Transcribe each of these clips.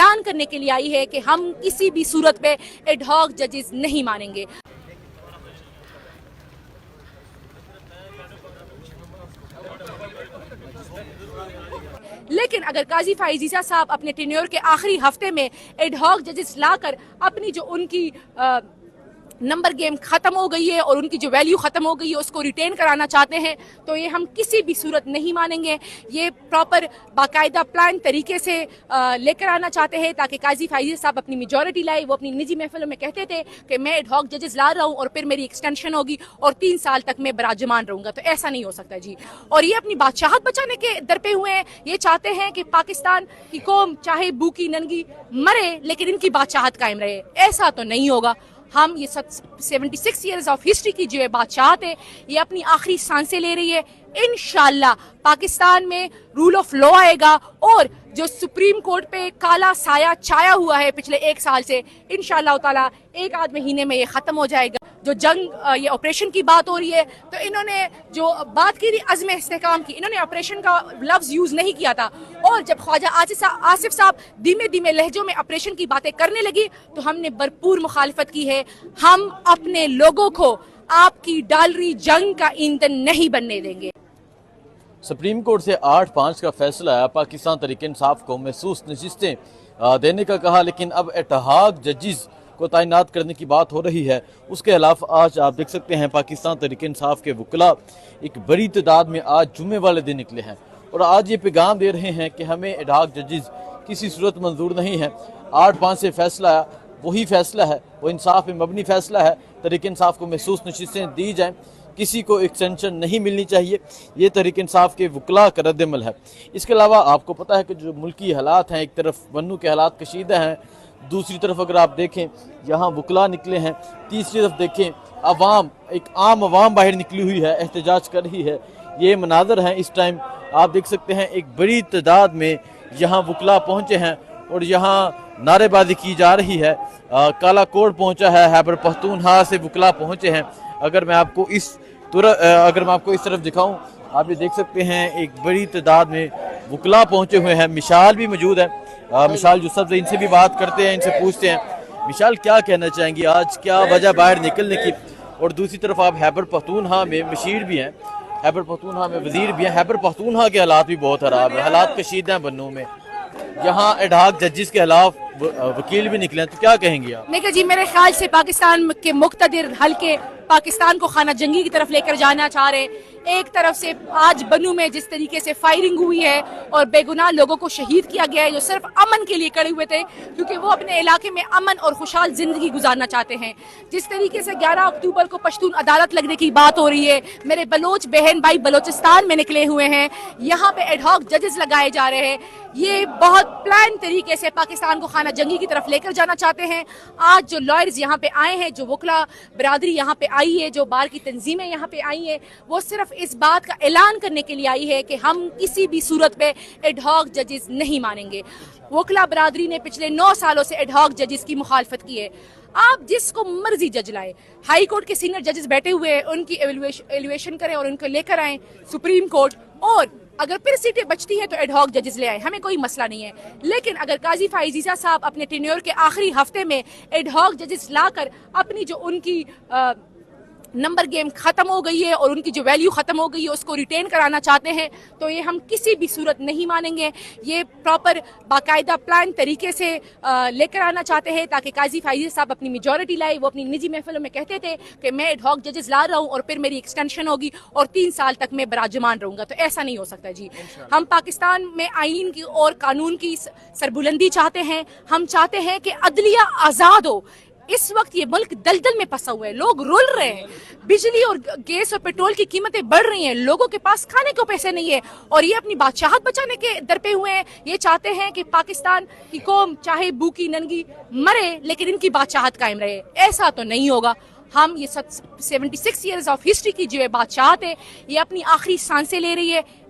اعلان کرنے کے لیے آئی ہے کہ ہم کسی بھی صورت میں ایڈ ہاک ججز نہیں مانیں گے۔ لیکن اگر قاضی فائز عیسیٰ صاحب اپنے ٹینیور کے آخری ہفتے میں ایڈ ہاک ججز لا کر اپنی جو ان کی نمبر گیم ختم ہو گئی ہے اور ان کی جو ویلیو ختم ہو گئی ہے اس کو ریٹین کرانا چاہتے ہیں تو یہ ہم کسی بھی صورت نہیں مانیں گے۔ یہ پراپر باقاعدہ پلان طریقے سے لے کر آنا چاہتے ہیں تاکہ قاضی فائز صاحب اپنی میجورٹی لائے۔ وہ اپنی نجی محفلوں میں کہتے تھے کہ میں ایڈ ہاک ججز لا رہا ہوں اور پھر میری ایکسٹینشن ہوگی اور 3 سال تک میں براجمان رہوں گا، تو ایسا نہیں ہو سکتا جی۔ اور یہ اپنی بادشاہت بچانے کے در پہ ہوئے ہیں، یہ چاہتے ہیں کہ پاکستان کی قوم چاہے بھوکی ننگی مرے لیکن ان کی بادشاہت قائم رہے، ایسا تو نہیں ہوگا۔ ہم یہ 76 ایئرز آف ہسٹری کی جو بادشاہت ہے یہ اپنی آخری سانسیں لے رہی ہے۔ انشاءاللہ پاکستان میں رول آف لا آئے گا اور جو سپریم کورٹ پہ کالا سایہ چھایا ہوا ہے پچھلے 1 سال سے انشاءاللہ تعالیٰ 1 مہینے میں یہ ختم ہو جائے گا۔ جو جنگ یہ آپریشن کی بات ہو رہی ہے تو انہوں نے جو بات کی تھی عزم استحکام کی، انہوں نے آپریشن کا لفظ یوز نہیں کیا تھا، اور جب خواجہ آصف صاحب دھیمے دھیمے لہجوں میں آپریشن کی باتیں کرنے لگی تو ہم نے بھرپور مخالفت کی ہے۔ ہم اپنے لوگوں کو آپ کی ڈالری جنگ کا ایندھن نہیں بننے دیں گے۔ سپریم کورٹ سے 8-5 کا فیصلہ ہے، پاکستان تحریک انصاف کو محسوس نشستیں دینے کا کہا، لیکن اب اتحاد ججز کو تعینات کرنے کی بات ہو رہی ہے۔ اس کے خلاف آج آپ دیکھ سکتے ہیں پاکستان تحریک انصاف کے وکلاء ایک بڑی تعداد میں آج جمعے والے دن نکلے ہیں اور آج یہ پیغام دے رہے ہیں کہ ہمیں اتحاد ججز کسی صورت منظور نہیں ہے۔ 8-5 سے فیصلہ ہے، وہی فیصلہ ہے، وہ انصاف میں مبنی فیصلہ ہے، تحریک انصاف کو محسوس نشستیں دی جائیں، کسی کو ایکسٹینشن نہیں ملنی چاہیے، یہ تحریک انصاف کے وکلاء کا رد عمل ہے۔ اس کے علاوہ آپ کو پتہ ہے کہ جو ملکی حالات ہیں، ایک طرف بنو کے حالات کشیدہ ہیں، دوسری طرف اگر آپ دیکھیں یہاں وکلاء نکلے ہیں، تیسری طرف دیکھیں عوام، ایک عام عوام باہر نکلی ہوئی ہے، احتجاج کر رہی ہے۔ یہ مناظر ہیں اس ٹائم آپ دیکھ سکتے ہیں، ایک بڑی تعداد میں یہاں وکلاء پہنچے ہیں اور یہاں نعرے بازی کی جا رہی ہے۔ کالا کوٹ پہنچا ہے، خیبر پختونخوا سے وکلاء پہنچے ہیں۔ اگر میں آپ کو اس طرف دکھاؤں، آپ یہ دیکھ سکتے ہیں ایک بڑی تعداد میں وکلاء پہنچے ہوئے ہیں۔ مشال بھی موجود ہے، مشال یوسف، ان سے بھی بات کرتے ہیں، ان سے پوچھتے ہیں مشال کیا کہنا چاہیں گی، آج کیا وجہ باہر نکلنے کی؟ اور دوسری طرف آپ خیبر پختونخوا میں مشیر بھی ہیں، خیبر پختونخوا میں وزیر بھی ہیں۔ خیبر پختونخوا کے حالات بھی بہت خراب ہیں، حالات کشیدہ ہیں بنوں میں، یہاں ایڈ ہاک ججز کے خلاف وکیل بھی نکلے ہیں، تو کیا کہیں گے آپ؟ جی میرے خیال سے پاکستان کے مقتدر حلقے پاکستان کو خانہ جنگی کی طرف لے کر جانا چاہ رہے ہیں۔ ایک طرف سے آج بنو میں جس طریقے سے فائرنگ ہوئی ہے اور بے گناہ لوگوں کو شہید کیا گیا ہے جو صرف امن کے لیے کھڑے ہوئے تھے کیونکہ وہ اپنے علاقے میں امن اور خوشحال زندگی گزارنا چاہتے ہیں، جس طریقے سے 11 اکتوبر کو پشتون عدالت لگنے کی بات ہو رہی ہے، میرے بلوچ بہن بھائی بلوچستان میں نکلے ہوئے ہیں، یہاں پہ ایڈ ہاک ججز لگائے جا رہے ہیں، یہ بہت پلان طریقے سے پاکستان کو خانہ جنگی کی طرف لے کر جانا چاہتے ہیں۔ آج جو لائرز یہاں پہ آئے ہیں، جو وکلا برادری یہاں پہ آئی ہے، جو بار کی تنظیمیں یہاں پہ آئی ہیں، وہ صرف اس بات کا اعلان کرنے کے لیے آئی ہے کہ ہم کسی بھی صورت پہ ایڈ ہاک ججز نہیں مانیں گے۔ وکلا برادری نے پچھلے 9 سالوں سے ایڈ ہاک ججز کی مخالفت کی ہے۔ آپ جس کو مرضی جج لائے، ہائی کورٹ کے سینئر ججز بیٹھے ہوئے ہیں، ان کی ایویلویشن کریں اور ان کو لے کر آئیں سپریم کورٹ، اور اگر پھر سیٹیں بچتی ہیں تو ایڈ ہاک ججز لے آئیں، ہمیں کوئی مسئلہ نہیں ہے۔ لیکن اگر قاضی فائز عیسیٰ صاحب اپنے ٹینیور کے آخری ہفتے میں ایڈ ہاک ججز لا کر اپنی جو ان کی نمبر گیم ختم ہو گئی ہے اور ان کی جو ویلیو ختم ہو گئی ہے اس کو ریٹین کرانا چاہتے ہیں تو یہ ہم کسی بھی صورت نہیں مانیں گے۔ یہ پراپر باقاعدہ پلان طریقے سے لے کر آنا چاہتے ہیں تاکہ قاضی فائز صاحب اپنی میجورٹی لائے۔ وہ اپنی نجی محفلوں میں کہتے تھے کہ میں ایڈ ہاک ججز لا رہا ہوں اور پھر میری ایکسٹینشن ہوگی اور 3 سال تک میں براجمان رہوں گا، تو ایسا نہیں ہو سکتا جی۔ ہم پاکستان میں آئین کی اور قانون کی سربلندی چاہتے ہیں، ہم چاہتے ہیں کہ عدلیہ آزاد ہو۔ اس وقت یہ ملک دلدل میں پھنسا ہوا ہے، لوگ رول رہے ہیں، بجلی اور گیس اور پیٹرول کی قیمتیں بڑھ رہی ہیں، لوگوں کے پاس کھانے کو پیسے نہیں ہے اور یہ اپنی بادشاہت بچانے کے در پہ ہوئے ہیں۔ یہ چاہتے ہیں کہ پاکستان کی قوم چاہے بھوکی ننگی مرے لیکن ان کی بادشاہت قائم رہے، ایسا تو نہیں ہوگا۔ ہم یہ 76 ایئرز آف ہسٹری کی جو بادشاہت ہے یہ اپنی آخری سانسیں لے رہی ہے۔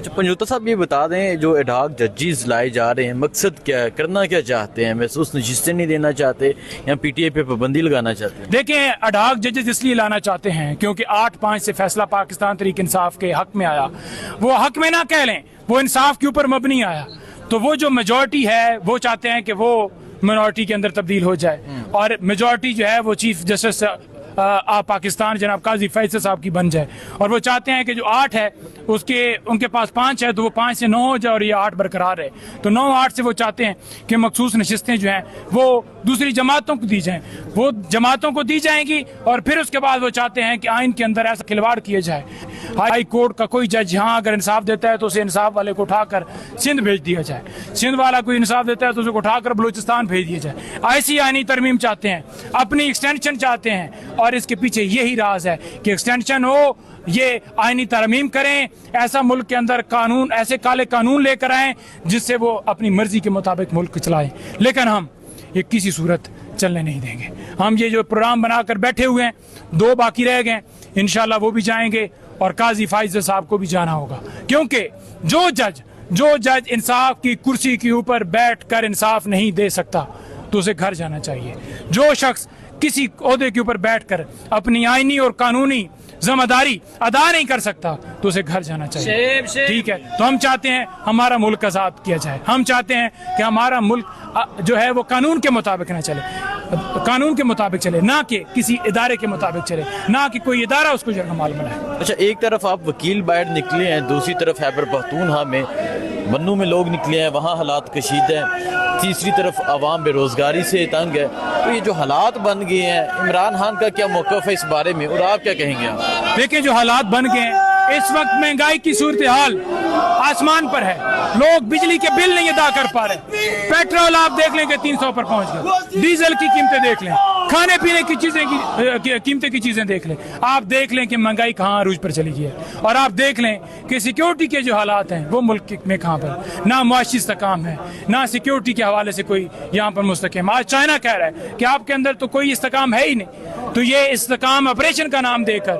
اچھا پنجوتا صاحب یہ بتا دیں جو ایڈہاک ججز لائے جا رہے ہیں مقصد کیا ہے, کرنا کیا چاہتے ہیں؟ محسوس نشستیں نہیں دینا چاہتے یا پی ٹی آئی پہ پابندی لگانا چاہتے ہیں؟ دیکھیں ایڈہاک ججز اس لیے لانا چاہتے ہیں کیونکہ 8-5 سے فیصلہ پاکستان تحریک انصاف کے حق میں آیا. وہ حق میں نہ کہہ لیں, وہ انصاف کے اوپر مبنی آیا. تو وہ جو میجورٹی ہے وہ چاہتے ہیں کہ وہ منورٹی کے اندر تبدیل ہو جائے اور میجورٹی جو ہے وہ چیف جسٹس پاکستان جناب قاضی فیصل صاحب کی بن جائے. اور وہ چاہتے ہیں کہ جو 8 ہے ان کے پاس 5 ہے تو وہ 5 سے 9 ہو جائے اور یہ 8 برقرار ہے. تو 9-8 سے وہ چاہتے ہیں کہ مخصوص نشستیں جو ہیں وہ دوسری جماعتوں کو دی جائیں. وہ جماعتوں کو دی جائیں گی اور پھر اس کے بعد وہ چاہتے ہیں کہ آئین کے اندر ایسا کھلواڑ کیا جائے. ہائی کورٹ کا کوئی جج یہاں اگر انصاف دیتا ہے تو اسے انصاف والے کو اٹھا کر سندھ بھیج دیا جائے. سندھ والا کوئی انصاف دیتا ہے تو اسے اٹھا کر بلوچستان بھیج دیا جائے. ایسی آئینی ترمیم چاہتے ہیں, اپنی ایکسٹینشن چاہتے ہیں اور اس کے پیچھے یہی راز ہے کہ ایکسٹینشن ہو, یہ آئینی ترمیم کریں, ایسا ملک کے اندر قانون, ایسے کالے قانون لے کر آئیں جس سے وہ اپنی مرضی کے مطابق ملک چلائیں. لیکن ہم یہ کسی صورت چلنے نہیں دیں گے. ہم یہ جو پروگرام بنا کر بیٹھے ہوئے ہیں, 2 باقی رہ گئے, انشاءاللہ وہ بھی جائیں گے اور قاضی فائز صاحب کو بھی جانا ہوگا. کیونکہ جو جج انصاف کی کرسی کے اوپر بیٹھ کر انصاف نہیں دے سکتا تو اسے گھر جانا چاہیے. جو شخص کسی عہدے کے اوپر بیٹھ کر اپنی آئینی اور قانونی ذمہ داری ادا نہیں کر سکتا تو اسے گھر جانا چاہیے. ٹھیک ہے, تو ہم چاہتے ہیں ہمارا ملک آزاد کیا جائے. ہم چاہتے ہیں کہ ہمارا ملک جو ہے وہ قانون کے مطابق نہ چلے, قانون کے مطابق چلے, نہ کہ کسی ادارے کے مطابق چلے, نہ کہ کوئی ادارہ اس کو جرمال بنائے. اچھا ایک طرف آپ وکیل باہر نکلے ہیں, دوسری طرف خیبر پختونخوا میں منو میں لوگ نکلے ہیں, وہاں حالات کشیدہ ہیں, تیسری طرف عوام بے روزگاری سے تنگ ہے. تو یہ جو حالات بن گئے ہیں, عمران خان کا کیا موقف ہے اس بارے میں اور آپ کیا کہیں گے؟ دیکھیں جو حالات بن گئے ہیں, اس وقت مہنگائی کی صورتحال آسمان پر ہے. لوگ بجلی کے بل نہیں ادا کر پا رہے. پیٹرول آپ دیکھ لیں کہ 300 پر پہنچ گئے. ڈیزل کی قیمتیں دیکھ لیں, کھانے پینے کی چیزیں کی قیمتیں کی چیزیں دیکھ لیں. آپ دیکھ لیں کہ مہنگائی کہاں عروج پر چلی گئی ہے. اور آپ دیکھ لیں کہ سیکیورٹی کے جو حالات ہیں وہ ملک میں کہاں پر, نہ معاشی استحکام ہے, نہ سیکیورٹی کے حوالے سے کوئی یہاں پر مستحکم. آج چائنا کہہ رہا ہے کہ آپ کے اندر تو کوئی استحکام ہے ہی نہیں. تو یہ استحکام آپریشن کا نام دے کر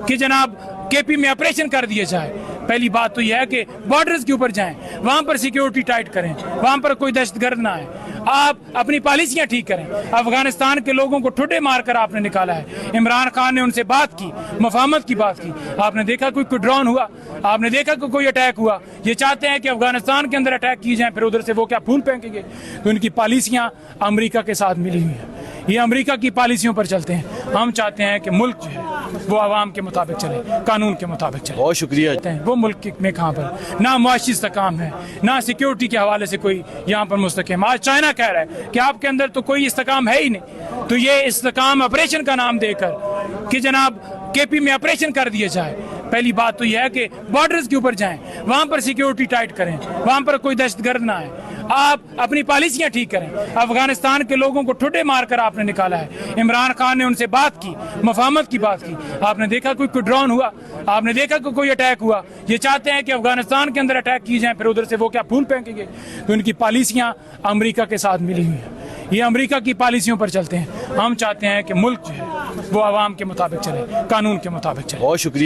کہ جناب کے پی میں آپریشن کر دیا جائے. پہلی بات تو یہ ہے کہ بارڈرز کے اوپر جائیں, وہاں پر سیکیورٹی ٹائٹ کریں, وہاں پر کوئی دہشت گرد نہ آئے. آپ اپنی پالیسیاں ٹھیک کریں. افغانستان کے لوگوں کو ٹھڈے مار کر آپ نے نکالا ہے. عمران خان نے ان سے بات کی, مفاہمت کی بات کی. آپ نے دیکھا کوئی ڈرون ہوا, آپ نے دیکھا کوئی اٹیک ہوا. یہ چاہتے ہیں کہ افغانستان کے اندر اٹیک کی جائیں, پھر ادھر سے وہ کیا پھول پھینکیں گے. تو ان کی پالیسیاں امریکہ کے ساتھ ملی ہوئی ہیں, یہ امریکہ کی پالیسیوں پر چلتے ہیں. ہم چاہتے ہیں کہ ملک جو ہے وہ عوام کے مطابق چلے, قانون کے مطابق چلے. بہت شکریہ. وہ ملک میں کہاں پر نہ معاشی استحکام ہے, نہ سیکیورٹی کے حوالے سے کوئی یہاں پر مستحکم. آج چائنا کہہ رہا ہے کہ آپ کے اندر تو کوئی استحکام ہے ہی نہیں. تو یہ استحکام آپریشن کا نام دے کر کہ جناب کے پی میں آپریشن کر دیا جائے. پہلی بات تو یہ ہے کہ بارڈرز کے اوپر جائیں, وہاں پر سیکیورٹی ٹائٹ کریں, وہاں پر کوئی دہشت گرد نہ آئے. آپ اپنی پالیسیاں ٹھیک کریں. افغانستان کے لوگوں کو ٹھڈے مار کر آپ نے نکالا ہے. عمران خان نے ان سے بات کی, مفاہمت کی بات کی. آپ نے دیکھا کوئی ڈرون ہوا, آپ نے دیکھا کوئی اٹیک ہوا. یہ چاہتے ہیں کہ افغانستان کے اندر اٹیک کی جائیں, پھر ادھر سے وہ کیا پھول پھینکیں گے. تو ان کی پالیسیاں امریکہ کے ساتھ ملی ہوئی ہیں, یہ امریکہ کی پالیسیوں پر چلتے ہیں. ہم چاہتے ہیں کہ ملک جو ہے وہ عوام کے مطابق چلے, قانون کے مطابق چلے. بہت شکریہ.